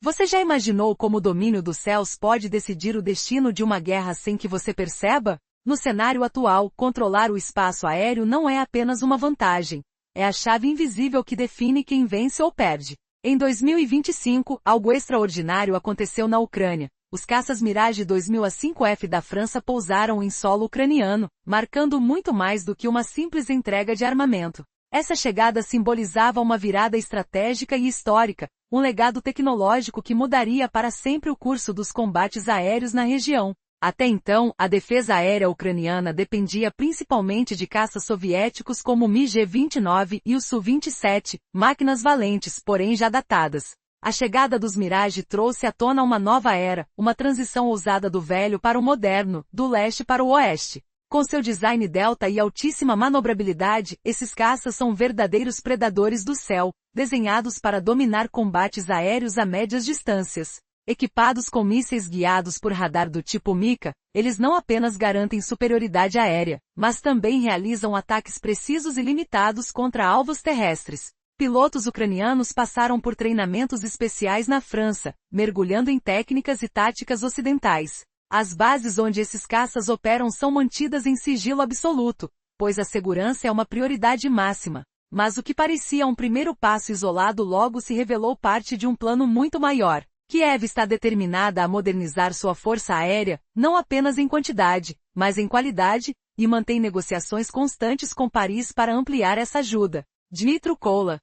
Você já imaginou como o domínio dos céus pode decidir o destino de uma guerra sem que você perceba? No cenário atual, controlar o espaço aéreo não é apenas uma vantagem. É a chave invisível que define quem vence ou perde. Em 2025, algo extraordinário aconteceu na Ucrânia. Os caças Mirage 2005F da França pousaram em solo ucraniano, marcando muito mais do que uma simples entrega de armamento. Essa chegada simbolizava uma virada estratégica e histórica, um legado tecnológico que mudaria para sempre o curso dos combates aéreos na região. Até então, a defesa aérea ucraniana dependia principalmente de caças soviéticos como o MiG-29 e o Su-27, máquinas valentes, porém já datadas. A chegada dos Mirage trouxe à tona uma nova era, uma transição ousada do velho para o moderno, do leste para o oeste. Com seu design delta e altíssima manobrabilidade, esses caças são verdadeiros predadores do céu, desenhados para dominar combates aéreos a médias distâncias. Equipados com mísseis guiados por radar do tipo Mika, eles não apenas garantem superioridade aérea, mas também realizam ataques precisos e limitados contra alvos terrestres. Pilotos ucranianos passaram por treinamentos especiais na França, mergulhando em técnicas e táticas ocidentais. As bases onde esses caças operam são mantidas em sigilo absoluto, pois a segurança é uma prioridade máxima. Mas o que parecia um primeiro passo isolado logo se revelou parte de um plano muito maior. Kiev está determinada a modernizar sua força aérea, não apenas em quantidade, mas em qualidade, e mantém negociações constantes com Paris para ampliar essa ajuda. Dmytro Kuleba,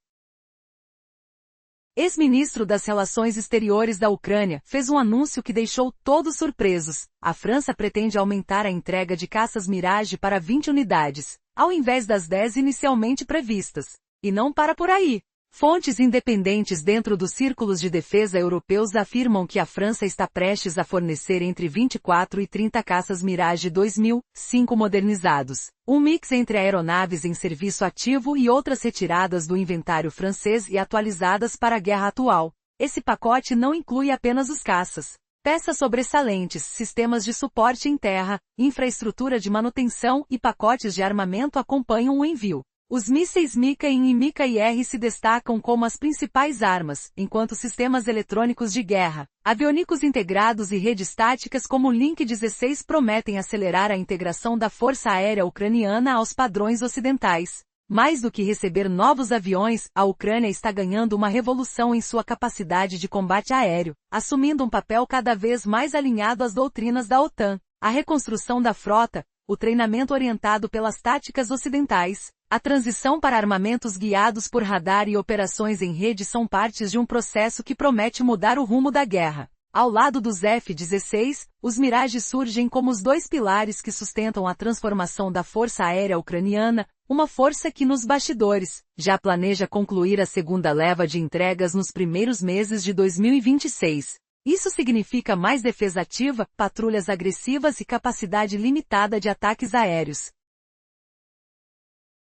ex-ministro das Relações Exteriores da Ucrânia, fez um anúncio que deixou todos surpresos. A França pretende aumentar a entrega de caças Mirage para 20 unidades, ao invés das 10 inicialmente previstas. E não para por aí. Fontes independentes dentro dos círculos de defesa europeus afirmam que a França está prestes a fornecer entre 24 e 30 caças Mirage 2005 modernizados, um mix entre aeronaves em serviço ativo e outras retiradas do inventário francês e atualizadas para a guerra atual. Esse pacote não inclui apenas os caças, peças sobressalentes, sistemas de suporte em terra, infraestrutura de manutenção e pacotes de armamento acompanham o envio. Os mísseis Mika e Mika-IR se destacam como as principais armas, enquanto sistemas eletrônicos de guerra, aviônicos integrados e redes táticas como o Link-16 prometem acelerar a integração da Força Aérea Ucraniana aos padrões ocidentais. Mais do que receber novos aviões, a Ucrânia está ganhando uma revolução em sua capacidade de combate aéreo, assumindo um papel cada vez mais alinhado às doutrinas da OTAN. A reconstrução da frota, o treinamento orientado pelas táticas ocidentais, a transição para armamentos guiados por radar e operações em rede são partes de um processo que promete mudar o rumo da guerra. Ao lado dos F-16, os Mirage surgem como os dois pilares que sustentam a transformação da Força Aérea Ucraniana, uma força que nos bastidores já planeja concluir a segunda leva de entregas nos primeiros meses de 2026. Isso significa mais defesa ativa, patrulhas agressivas e capacidade limitada de ataques aéreos,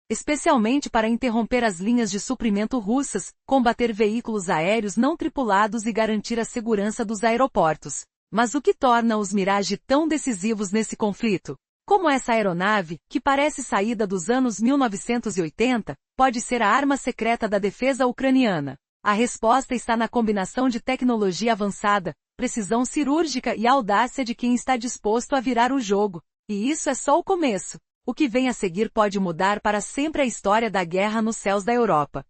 especialmente para interromper as linhas de suprimento russas, combater veículos aéreos não tripulados e garantir a segurança dos aeroportos. Mas o que torna os Mirage tão decisivos nesse conflito? Como essa aeronave, que parece saída dos anos 1980, pode ser a arma secreta da defesa ucraniana? A resposta está na combinação de tecnologia avançada, precisão cirúrgica e audácia de quem está disposto a virar o jogo. E isso é só o começo. O que vem a seguir pode mudar para sempre a história da guerra nos céus da Europa.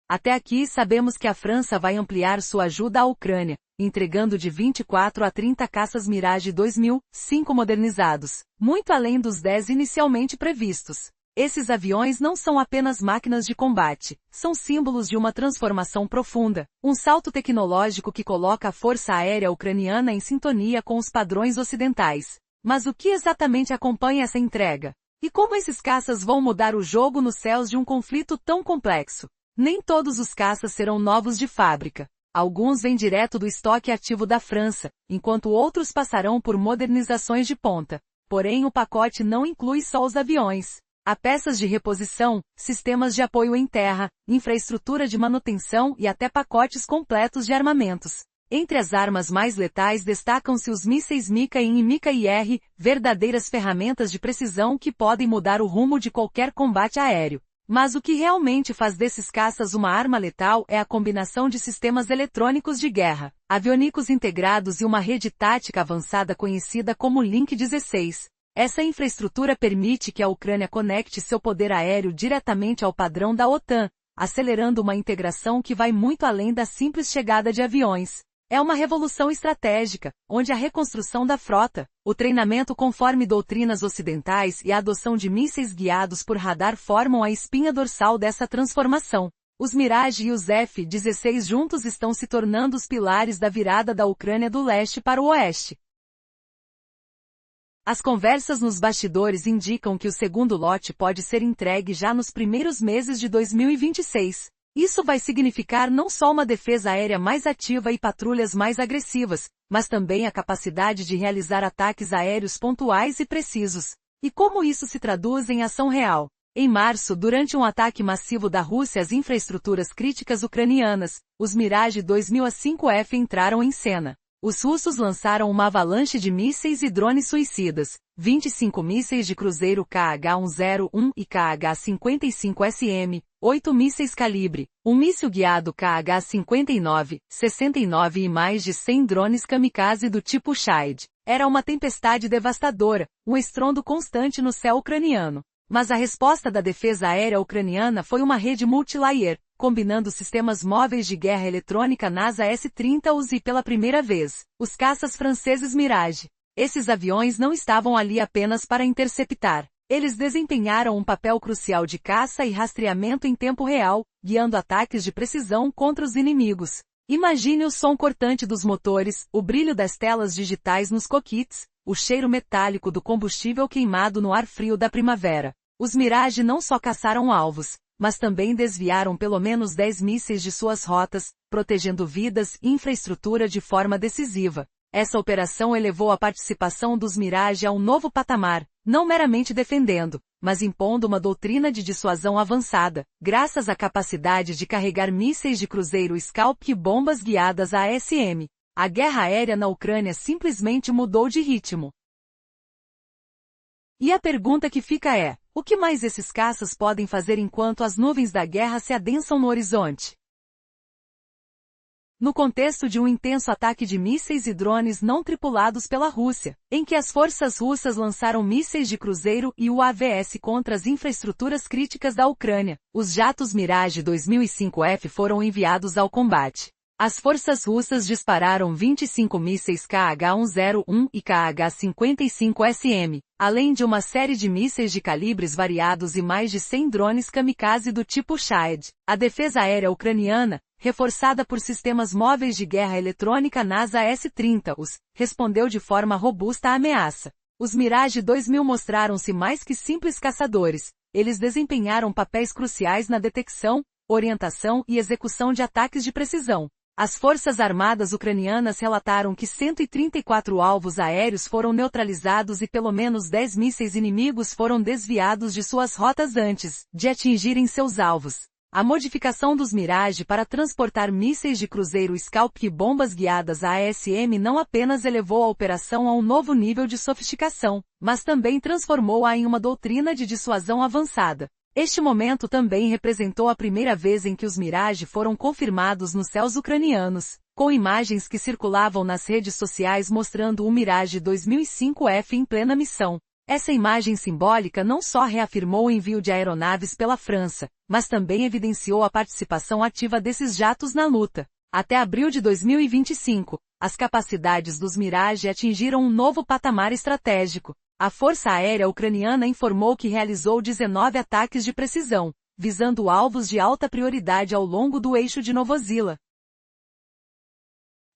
Até aqui sabemos que a França vai ampliar sua ajuda à Ucrânia, entregando de 24 a 30 caças Mirage 2005 modernizados, muito além dos 10 inicialmente previstos. Esses aviões não são apenas máquinas de combate, são símbolos de uma transformação profunda, um salto tecnológico que coloca a Força Aérea Ucraniana em sintonia com os padrões ocidentais. Mas o que exatamente acompanha essa entrega? E como esses caças vão mudar o jogo nos céus de um conflito tão complexo? Nem todos os caças serão novos de fábrica. Alguns vêm direto do estoque ativo da França, enquanto outros passarão por modernizações de ponta. Porém, o pacote não inclui só os aviões. Há peças de reposição, sistemas de apoio em terra, infraestrutura de manutenção e até pacotes completos de armamentos. Entre as armas mais letais destacam-se os mísseis Mika e Mika-IR, verdadeiras ferramentas de precisão que podem mudar o rumo de qualquer combate aéreo. Mas o que realmente faz desses caças uma arma letal é a combinação de sistemas eletrônicos de guerra, aviônicos integrados e uma rede tática avançada conhecida como Link 16. Essa infraestrutura permite que a Ucrânia conecte seu poder aéreo diretamente ao padrão da OTAN, acelerando uma integração que vai muito além da simples chegada de aviões. É uma revolução estratégica, onde a reconstrução da frota, o treinamento conforme doutrinas ocidentais e a adoção de mísseis guiados por radar formam a espinha dorsal dessa transformação. Os Mirage e os F-16 juntos estão se tornando os pilares da virada da Ucrânia do leste para o oeste. As conversas nos bastidores indicam que o segundo lote pode ser entregue já nos primeiros meses de 2026. Isso vai significar não só uma defesa aérea mais ativa e patrulhas mais agressivas, mas também a capacidade de realizar ataques aéreos pontuais e precisos. E como isso se traduz em ação real? Em março, durante um ataque massivo da Rússia às infraestruturas críticas ucranianas, os Mirage 2005F entraram em cena. Os russos lançaram uma avalanche de mísseis e drones suicidas, 25 mísseis de cruzeiro KH-101 e KH-55SM, 8 mísseis calibre, um míssil guiado KH-59, 69 e mais de 100 drones kamikaze do tipo Shahed. Era uma tempestade devastadora, um estrondo constante no céu ucraniano. Mas a resposta da defesa aérea ucraniana foi uma rede multilayer, combinando sistemas móveis de guerra eletrônica NASA S-30 e pela primeira vez, os caças franceses Mirage. Esses aviões não estavam ali apenas para interceptar. Eles desempenharam um papel crucial de caça e rastreamento em tempo real, guiando ataques de precisão contra os inimigos. Imagine o som cortante dos motores, o brilho das telas digitais nos cockpits, o cheiro metálico do combustível queimado no ar frio da primavera. Os Mirage não só caçaram alvos, mas também desviaram pelo menos 10 mísseis de suas rotas, protegendo vidas e infraestrutura de forma decisiva. Essa operação elevou a participação dos Mirage a um novo patamar, não meramente defendendo, mas impondo uma doutrina de dissuasão avançada, graças à capacidade de carregar mísseis de cruzeiro Scalp e bombas guiadas ASM. A guerra aérea na Ucrânia simplesmente mudou de ritmo. E a pergunta que fica é: o que mais esses caças podem fazer enquanto as nuvens da guerra se adensam no horizonte? No contexto de um intenso ataque de mísseis e drones não tripulados pela Rússia, em que as forças russas lançaram mísseis de cruzeiro e UAVs contra as infraestruturas críticas da Ucrânia, os jatos Mirage 2005F foram enviados ao combate. As forças russas dispararam 25 mísseis KH-101 e KH-55SM, além de uma série de mísseis de calibres variados e mais de 100 drones kamikaze do tipo Shahed. A defesa aérea ucraniana, reforçada por sistemas móveis de guerra eletrônica NASA S-30, respondeu de forma robusta à ameaça. Os Mirage 2000 mostraram-se mais que simples caçadores. Eles desempenharam papéis cruciais na detecção, orientação e execução de ataques de precisão. As forças armadas ucranianas relataram que 134 alvos aéreos foram neutralizados e pelo menos 10 mísseis inimigos foram desviados de suas rotas antes de atingirem seus alvos. A modificação dos Mirage para transportar mísseis de cruzeiro Scalp e bombas guiadas ASM não apenas elevou a operação a um novo nível de sofisticação, mas também transformou-a em uma doutrina de dissuasão avançada. Este momento também representou a primeira vez em que os Mirage foram confirmados nos céus ucranianos, com imagens que circulavam nas redes sociais mostrando o Mirage 2005F em plena missão. Essa imagem simbólica não só reafirmou o envio de aeronaves pela França, mas também evidenciou a participação ativa desses jatos na luta. Até abril de 2025, as capacidades dos Mirage atingiram um novo patamar estratégico. A Força Aérea Ucraniana informou que realizou 19 ataques de precisão, visando alvos de alta prioridade ao longo do eixo de Novosila.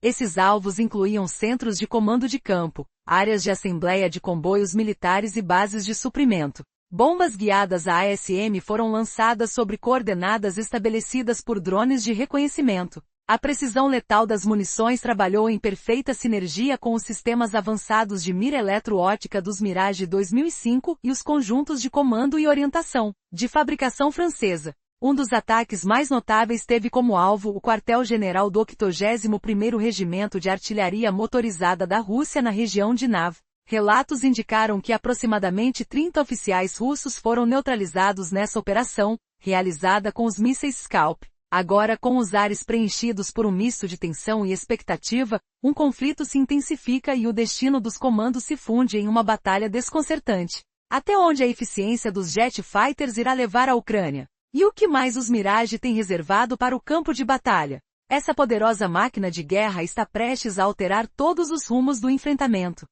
Esses alvos incluíam centros de comando de campo, áreas de assembleia de comboios militares e bases de suprimento. Bombas guiadas ASM foram lançadas sobre coordenadas estabelecidas por drones de reconhecimento. A precisão letal das munições trabalhou em perfeita sinergia com os sistemas avançados de mira eletroótica dos Mirage 2005 e os conjuntos de comando e orientação, de fabricação francesa. Um dos ataques mais notáveis teve como alvo o quartel-general do 81º Regimento de Artilharia Motorizada da Rússia na região de Nav. Relatos indicaram que aproximadamente 30 oficiais russos foram neutralizados nessa operação, realizada com os mísseis Scalp. Agora, com os ares preenchidos por um misto de tensão e expectativa, um conflito se intensifica e o destino dos comandos se funde em uma batalha desconcertante. Até onde a eficiência dos jet fighters irá levar a Ucrânia? E o que mais os Mirage têm reservado para o campo de batalha? Essa poderosa máquina de guerra está prestes a alterar todos os rumos do enfrentamento.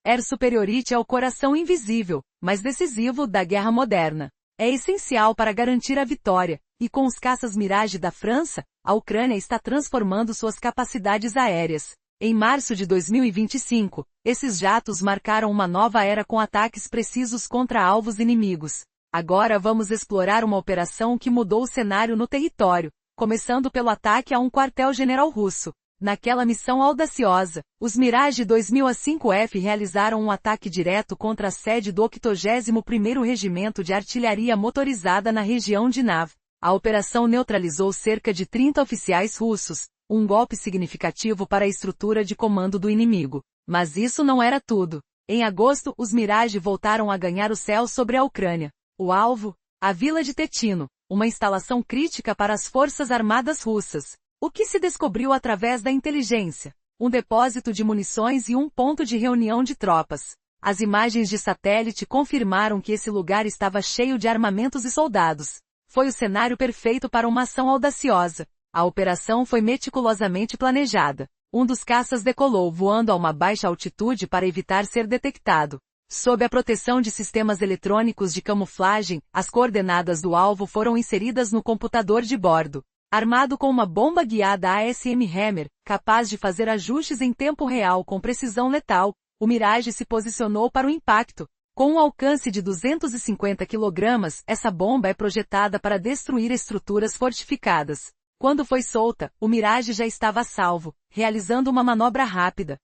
Air Superiority é o coração invisível, mas decisivo da guerra moderna. É essencial para garantir a vitória, e com os caças Mirage da França, a Ucrânia está transformando suas capacidades aéreas. Em março de 2025, esses jatos marcaram uma nova era com ataques precisos contra alvos inimigos. Agora vamos explorar uma operação que mudou o cenário no território, começando pelo ataque a um quartel-general russo. Naquela missão audaciosa, os Mirage 2005F realizaram um ataque direto contra a sede do 81º Regimento de Artilharia Motorizada na região de Nav. A operação neutralizou cerca de 30 oficiais russos, um golpe significativo para a estrutura de comando do inimigo. Mas isso não era tudo. Em agosto, os Mirage voltaram a ganhar o céu sobre a Ucrânia. O alvo? A vila de Tetino, uma instalação crítica para as forças armadas russas. O que se descobriu através da inteligência? Um depósito de munições e um ponto de reunião de tropas. As imagens de satélite confirmaram que esse lugar estava cheio de armamentos e soldados. Foi o cenário perfeito para uma ação audaciosa. A operação foi meticulosamente planejada. Um dos caças decolou voando a uma baixa altitude para evitar ser detectado. Sob a proteção de sistemas eletrônicos de camuflagem, as coordenadas do alvo foram inseridas no computador de bordo. Armado com uma bomba guiada ASM Hammer, capaz de fazer ajustes em tempo real com precisão letal, o Mirage se posicionou para o impacto. Com um alcance de 250 kg, essa bomba é projetada para destruir estruturas fortificadas. Quando foi solta, o Mirage já estava a salvo, realizando uma manobra rápida.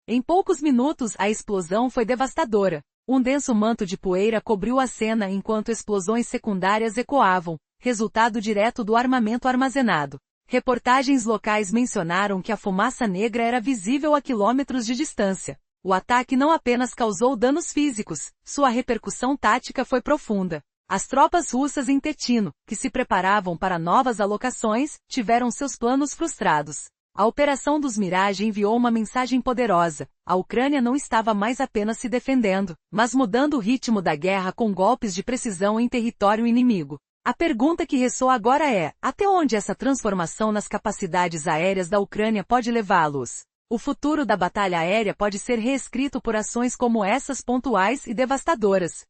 Em poucos minutos, a explosão foi devastadora. Um denso manto de poeira cobriu a cena enquanto explosões secundárias ecoavam, resultado direto do armamento armazenado. Reportagens locais mencionaram que a fumaça negra era visível a quilômetros de distância. O ataque não apenas causou danos físicos, sua repercussão tática foi profunda. As tropas russas em Tetino, que se preparavam para novas alocações, tiveram seus planos frustrados. A operação dos Mirage enviou uma mensagem poderosa. A Ucrânia não estava mais apenas se defendendo, mas mudando o ritmo da guerra com golpes de precisão em território inimigo. A pergunta que ressoa agora é, até onde essa transformação nas capacidades aéreas da Ucrânia pode levá-los? O futuro da batalha aérea pode ser reescrito por ações como essas pontuais e devastadoras.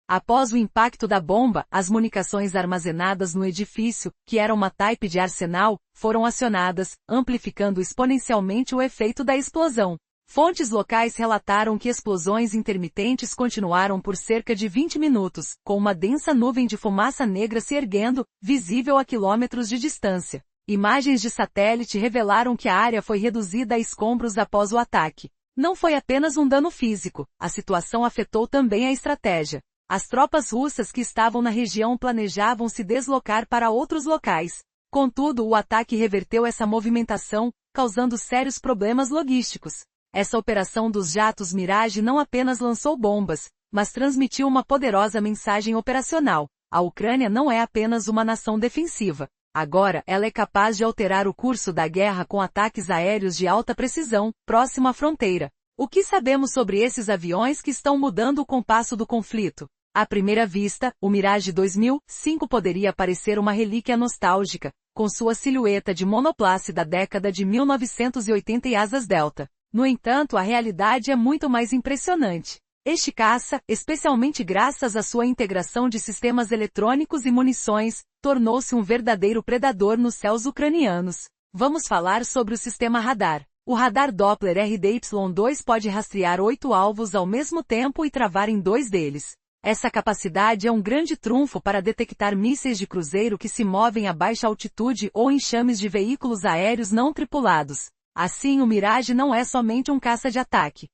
Após o impacto da bomba, as munições armazenadas no edifício, que era uma type de arsenal, foram acionadas, amplificando exponencialmente o efeito da explosão. Fontes locais relataram que explosões intermitentes continuaram por cerca de 20 minutos, com uma densa nuvem de fumaça negra se erguendo, visível a quilômetros de distância. Imagens de satélite revelaram que a área foi reduzida a escombros após o ataque. Não foi apenas um dano físico, a situação afetou também a estratégia. As tropas russas que estavam na região planejavam se deslocar para outros locais. Contudo, o ataque reverteu essa movimentação, causando sérios problemas logísticos. Essa operação dos jatos Mirage não apenas lançou bombas, mas transmitiu uma poderosa mensagem operacional. A Ucrânia não é apenas uma nação defensiva. Agora, ela é capaz de alterar o curso da guerra com ataques aéreos de alta precisão, próximo à fronteira. O que sabemos sobre esses aviões que estão mudando o compasso do conflito? À primeira vista, o Mirage 2005 poderia parecer uma relíquia nostálgica, com sua silhueta de monoplace da década de 1980 e asas delta. No entanto, a realidade é muito mais impressionante. Este caça, especialmente graças à sua integração de sistemas eletrônicos e munições, tornou-se um verdadeiro predador nos céus ucranianos. Vamos falar sobre o sistema radar. O radar Doppler RDY2 pode rastrear 8 alvos ao mesmo tempo e travar em 2 deles. Essa capacidade é um grande trunfo para detectar mísseis de cruzeiro que se movem a baixa altitude ou enxames de veículos aéreos não tripulados. Assim, o Mirage não é somente um caça de ataque.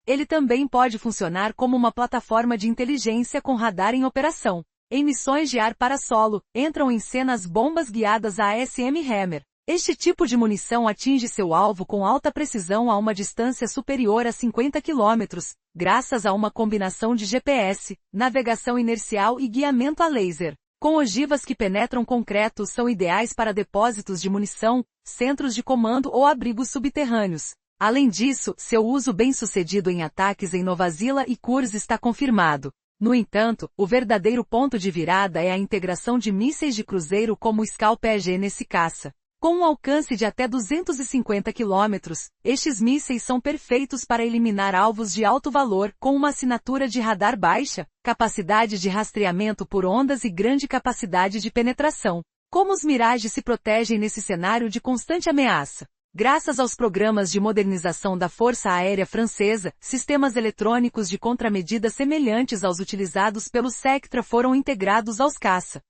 Ele também pode funcionar como uma plataforma de inteligência com radar em operação. Em missões de ar para solo, entram em cena as bombas guiadas ASM Hammer. Este tipo de munição atinge seu alvo com alta precisão a uma distância superior a 50 km, graças a uma combinação de GPS, navegação inercial e guiamento a laser. Com ogivas que penetram concreto, são ideais para depósitos de munição, centros de comando ou abrigos subterrâneos. Além disso, seu uso bem-sucedido em ataques em Nova Zila e Kursk está confirmado. No entanto, o verdadeiro ponto de virada é a integração de mísseis de cruzeiro como o Scalp-EG nesse caça. Com um alcance de até 250 km, estes mísseis são perfeitos para eliminar alvos de alto valor com uma assinatura de radar baixa, capacidade de rastreamento por ondas e grande capacidade de penetração. Como os Mirage se protegem nesse cenário de constante ameaça? Graças aos programas de modernização da Força Aérea Francesa, sistemas eletrônicos de contramedida semelhantes aos utilizados pelo Sectra foram integrados aos caça.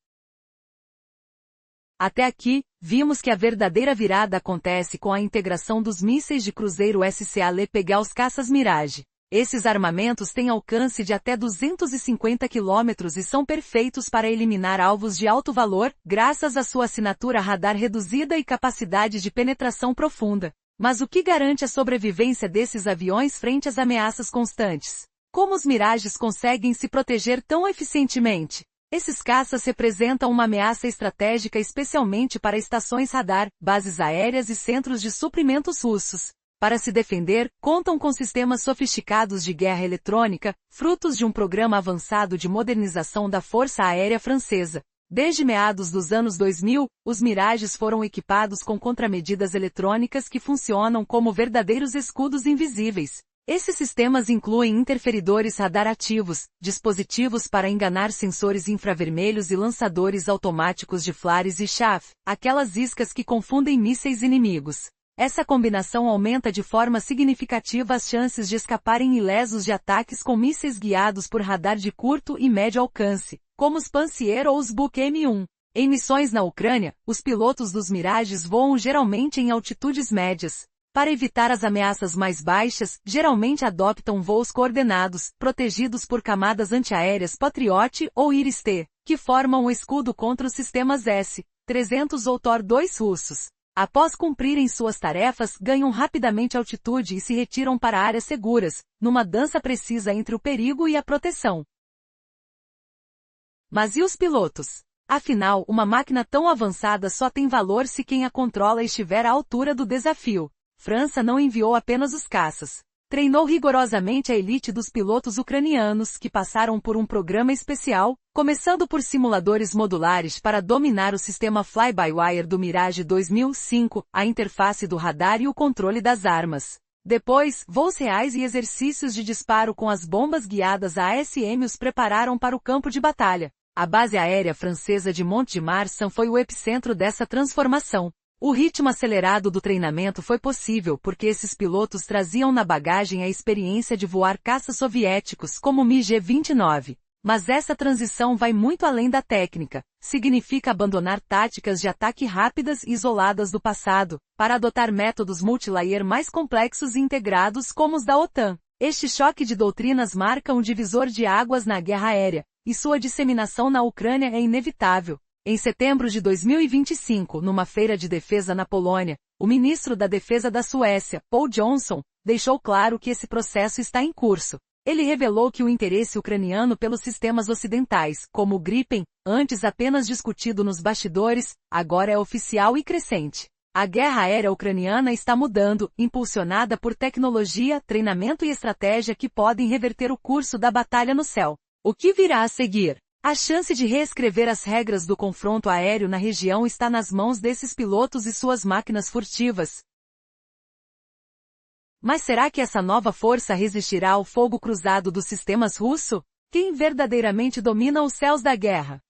Até aqui, vimos que a verdadeira virada acontece com a integração dos mísseis de cruzeiro SCA-LPG aos caças Mirage. Esses armamentos têm alcance de até 250 km e são perfeitos para eliminar alvos de alto valor, graças à sua assinatura radar reduzida e capacidade de penetração profunda. Mas o que garante a sobrevivência desses aviões frente às ameaças constantes? Como os Mirages conseguem se proteger tão eficientemente? Esses caças representam uma ameaça estratégica especialmente para estações radar, bases aéreas e centros de suprimentos russos. Para se defender, contam com sistemas sofisticados de guerra eletrônica, frutos de um programa avançado de modernização da Força Aérea Francesa. Desde meados dos anos 2000, os Mirages foram equipados com contramedidas eletrônicas que funcionam como verdadeiros escudos invisíveis. Esses sistemas incluem interferidores radar ativos, dispositivos para enganar sensores infravermelhos e lançadores automáticos de flares e chaff, aquelas iscas que confundem mísseis inimigos. Essa combinação aumenta de forma significativa as chances de escaparem ilesos de ataques com mísseis guiados por radar de curto e médio alcance, como os Pantsir ou os Buk M1. Em missões na Ucrânia, os pilotos dos Mirages voam geralmente em altitudes médias. Para evitar as ameaças mais baixas, geralmente adoptam voos coordenados, protegidos por camadas antiaéreas Patriot ou Iris-T, que formam um escudo contra os sistemas S-300 ou Tor-2 russos. Após cumprirem suas tarefas, ganham rapidamente altitude e se retiram para áreas seguras, numa dança precisa entre o perigo e a proteção. Mas e os pilotos? Afinal, uma máquina tão avançada só tem valor se quem a controla estiver à altura do desafio. França não enviou apenas os caças. Treinou rigorosamente a elite dos pilotos ucranianos que passaram por um programa especial, começando por simuladores modulares para dominar o sistema fly-by-wire do Mirage 2005, a interface do radar e o controle das armas. Depois, voos reais e exercícios de disparo com as bombas guiadas a ASM os prepararam para o campo de batalha. A base aérea francesa de Mont-de-Marsan foi o epicentro dessa transformação. O ritmo acelerado do treinamento foi possível porque esses pilotos traziam na bagagem a experiência de voar caças soviéticos como o MiG-29. Mas essa transição vai muito além da técnica. Significa abandonar táticas de ataque rápidas e isoladas do passado, para adotar métodos multilayer mais complexos e integrados como os da OTAN. Este choque de doutrinas marca um divisor de águas na guerra aérea, e sua disseminação na Ucrânia é inevitável. Em setembro de 2025, numa feira de defesa na Polônia, o ministro da Defesa da Suécia, Paul Johnson, deixou claro que esse processo está em curso. Ele revelou que o interesse ucraniano pelos sistemas ocidentais, como o Gripen, antes apenas discutido nos bastidores, agora é oficial e crescente. A guerra aérea ucraniana está mudando, impulsionada por tecnologia, treinamento e estratégia que podem reverter o curso da batalha no céu. O que virá a seguir? A chance de reescrever as regras do confronto aéreo na região está nas mãos desses pilotos e suas máquinas furtivas. Mas será que essa nova força resistirá ao fogo cruzado dos sistemas russo? Quem verdadeiramente domina os céus da guerra?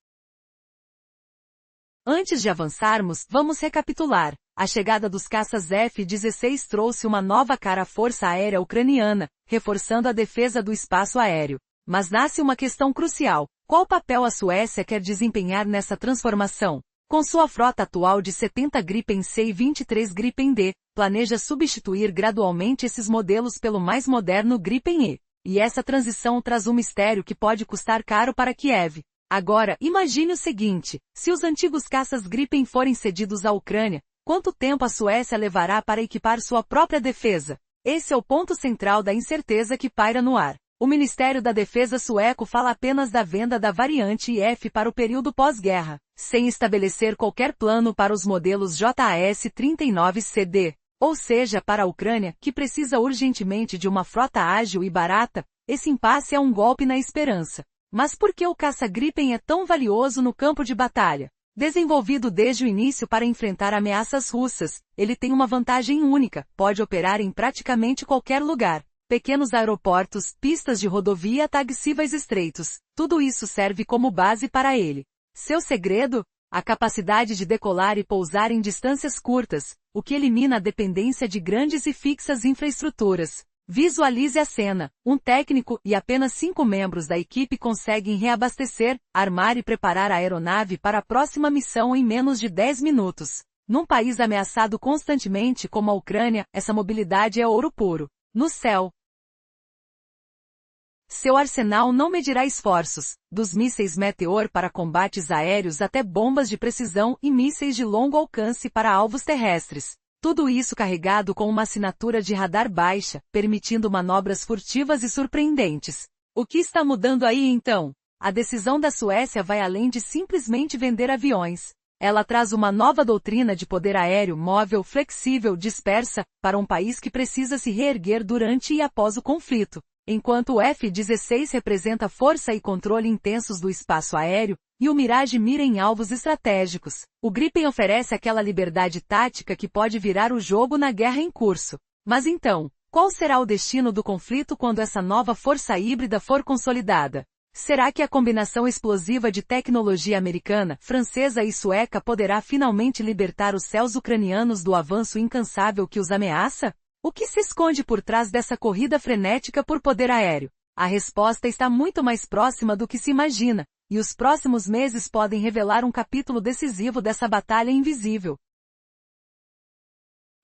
Antes de avançarmos, vamos recapitular. A chegada dos caças F-16 trouxe uma nova cara à Força Aérea Ucraniana, reforçando a defesa do espaço aéreo. Mas nasce uma questão crucial. Qual papel a Suécia quer desempenhar nessa transformação? Com sua frota atual de 70 Gripen C e 23 Gripen D, planeja substituir gradualmente esses modelos pelo mais moderno Gripen E. E essa transição traz um mistério que pode custar caro para Kiev. Agora, imagine o seguinte, se os antigos caças Gripen forem cedidos à Ucrânia, Quanto tempo a Suécia levará para equipar sua própria defesa? Esse é o ponto central da incerteza que paira no ar. O Ministério da Defesa sueco fala apenas da venda da variante IF para o período pós-guerra, sem estabelecer qualquer plano para os modelos JAS-39CD. Ou seja, para a Ucrânia, que precisa urgentemente de uma frota ágil e barata, esse impasse é um golpe na esperança. Mas por que o caça Gripen é tão valioso no campo de batalha? Desenvolvido desde o início para enfrentar ameaças russas, ele tem uma vantagem única, pode operar em praticamente qualquer lugar. Pequenos aeroportos, pistas de rodovia, taxíveis estreitos, tudo isso serve como base para ele. Seu segredo? A capacidade de decolar e pousar em distâncias curtas, o que elimina a dependência de grandes e fixas infraestruturas. Visualize a cena. Um técnico e apenas 5 membros da equipe conseguem reabastecer, armar e preparar a aeronave para a próxima missão em menos de 10 minutos. Num país ameaçado constantemente como a Ucrânia, essa mobilidade é ouro puro. No céu, seu arsenal não medirá esforços, dos mísseis Meteor para combates aéreos até bombas de precisão e mísseis de longo alcance para alvos terrestres. Tudo isso carregado com uma assinatura de radar baixa, permitindo manobras furtivas e surpreendentes. O que está mudando aí então? A decisão da Suécia vai além de simplesmente vender aviões. Ela traz uma nova doutrina de poder aéreo móvel, flexível, dispersa, para um país que precisa se reerguer durante e após o conflito. Enquanto o F-16 representa força e controle intensos do espaço aéreo, e o Mirage mira em alvos estratégicos, o Gripen oferece aquela liberdade tática que pode virar o jogo na guerra em curso. Mas então, qual será o destino do conflito quando essa nova força híbrida for consolidada? Será que a combinação explosiva de tecnologia americana, francesa e sueca poderá finalmente libertar os céus ucranianos do avanço incansável que os ameaça? O que se esconde por trás dessa corrida frenética por poder aéreo? A resposta está muito mais próxima do que se imagina, e os próximos meses podem revelar um capítulo decisivo dessa batalha invisível.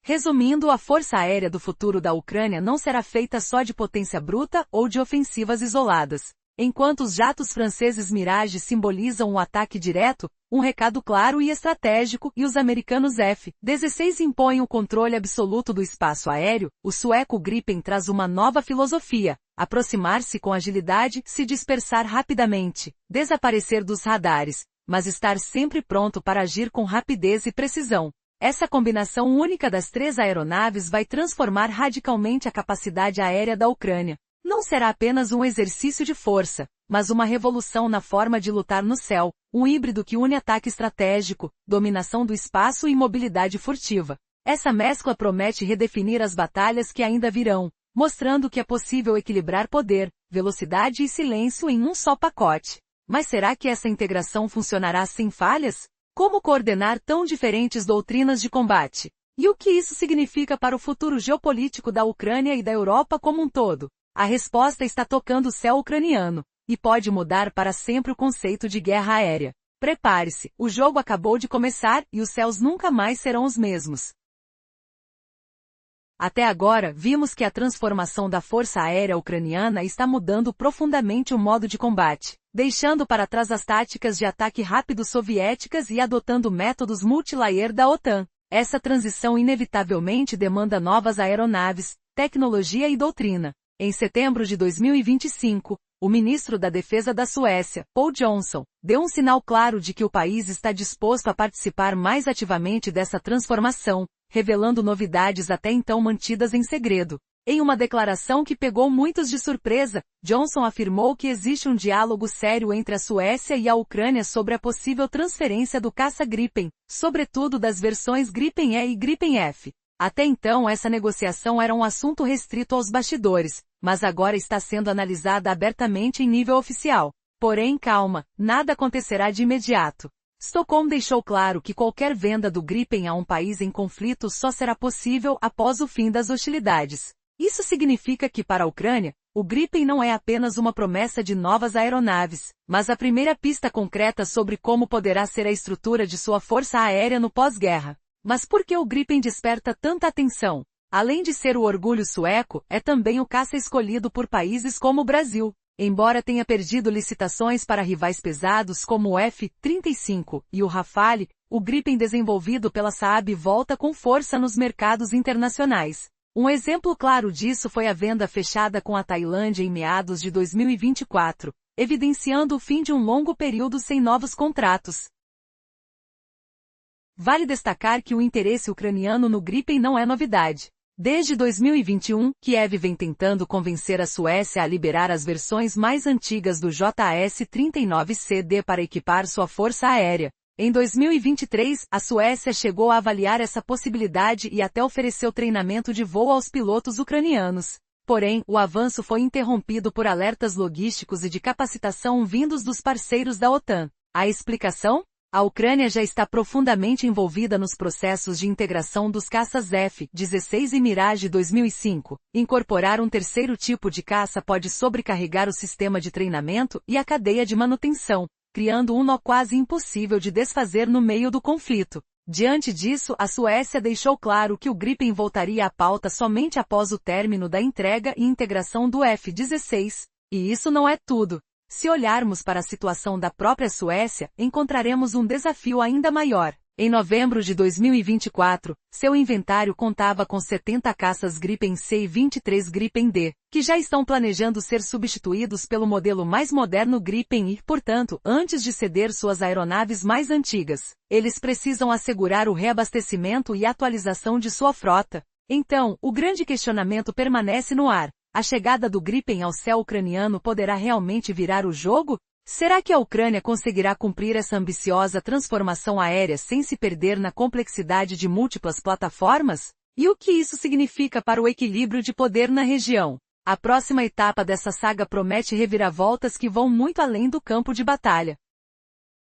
Resumindo, a força aérea do futuro da Ucrânia não será feita só de potência bruta ou de ofensivas isoladas. Enquanto os jatos franceses Mirage simbolizam um ataque direto, um recado claro e estratégico, e os americanos F-16 impõem o controle absoluto do espaço aéreo, o sueco Gripen traz uma nova filosofia: aproximar-se com agilidade, se dispersar rapidamente, desaparecer dos radares, mas estar sempre pronto para agir com rapidez e precisão. Essa combinação única das 3 aeronaves vai transformar radicalmente a capacidade aérea da Ucrânia. Não será apenas um exercício de força, mas uma revolução na forma de lutar no céu, um híbrido que une ataque estratégico, dominação do espaço e mobilidade furtiva. Essa mescla promete redefinir as batalhas que ainda virão, mostrando que é possível equilibrar poder, velocidade e silêncio em um só pacote. Mas será que essa integração funcionará sem falhas? Como coordenar tão diferentes doutrinas de combate? E o que isso significa para o futuro geopolítico da Ucrânia e da Europa como um todo? A resposta está tocando o céu ucraniano, e pode mudar para sempre o conceito de guerra aérea. Prepare-se, o jogo acabou de começar e os céus nunca mais serão os mesmos. Até agora, vimos que a transformação da força aérea ucraniana está mudando profundamente o modo de combate, deixando para trás as táticas de ataque rápido soviéticas e adotando métodos multilayer da OTAN. Essa transição inevitavelmente demanda novas aeronaves, tecnologia e doutrina. Em setembro de 2025, o ministro da Defesa da Suécia, Paul Johnson, deu um sinal claro de que o país está disposto a participar mais ativamente dessa transformação, revelando novidades até então mantidas em segredo. Em uma declaração que pegou muitos de surpresa, Johnson afirmou que existe um diálogo sério entre a Suécia e a Ucrânia sobre a possível transferência do caça Gripen, sobretudo das versões Gripen E e Gripen F. Até então essa negociação era um assunto restrito aos bastidores, mas agora está sendo analisada abertamente em nível oficial. Porém, calma, nada acontecerá de imediato. Stockholm deixou claro que qualquer venda do Gripen a um país em conflito só será possível após o fim das hostilidades. Isso significa que para a Ucrânia, o Gripen não é apenas uma promessa de novas aeronaves, mas a primeira pista concreta sobre como poderá ser a estrutura de sua força aérea no pós-guerra. Mas por que o Gripen desperta tanta atenção? Além de ser o orgulho sueco, é também o caça escolhido por países como o Brasil. Embora tenha perdido licitações para rivais pesados como o F-35 e o Rafale, o Gripen desenvolvido pela Saab volta com força nos mercados internacionais. Um exemplo claro disso foi a venda fechada com a Tailândia em meados de 2024, evidenciando o fim de um longo período sem novos contratos. Vale destacar que o interesse ucraniano no Gripen não é novidade. Desde 2021, Kiev vem tentando convencer a Suécia a liberar as versões mais antigas do JS-39CD para equipar sua força aérea. Em 2023, a Suécia chegou a avaliar essa possibilidade e até ofereceu treinamento de voo aos pilotos ucranianos. Porém, o avanço foi interrompido por alertas logísticos e de capacitação vindos dos parceiros da OTAN. A explicação? A Ucrânia já está profundamente envolvida nos processos de integração dos caças F-16 e Mirage 2005. Incorporar um terceiro tipo de caça pode sobrecarregar o sistema de treinamento e a cadeia de manutenção, criando um nó quase impossível de desfazer no meio do conflito. Diante disso, a Suécia deixou claro que o Gripen voltaria à pauta somente após o término da entrega e integração do F-16. E isso não é tudo. Se olharmos para a situação da própria Suécia, encontraremos um desafio ainda maior. Em novembro de 2024, seu inventário contava com 70 caças Gripen C e 23 Gripen D, que já estão planejando ser substituídos pelo modelo mais moderno Gripen e, portanto, antes de ceder suas aeronaves mais antigas, eles precisam assegurar o reabastecimento e atualização de sua frota. Então, o grande questionamento permanece no ar. A chegada do Gripen ao céu ucraniano poderá realmente virar o jogo? Será que a Ucrânia conseguirá cumprir essa ambiciosa transformação aérea sem se perder na complexidade de múltiplas plataformas? E o que isso significa para o equilíbrio de poder na região? A próxima etapa dessa saga promete reviravoltas que vão muito além do campo de batalha.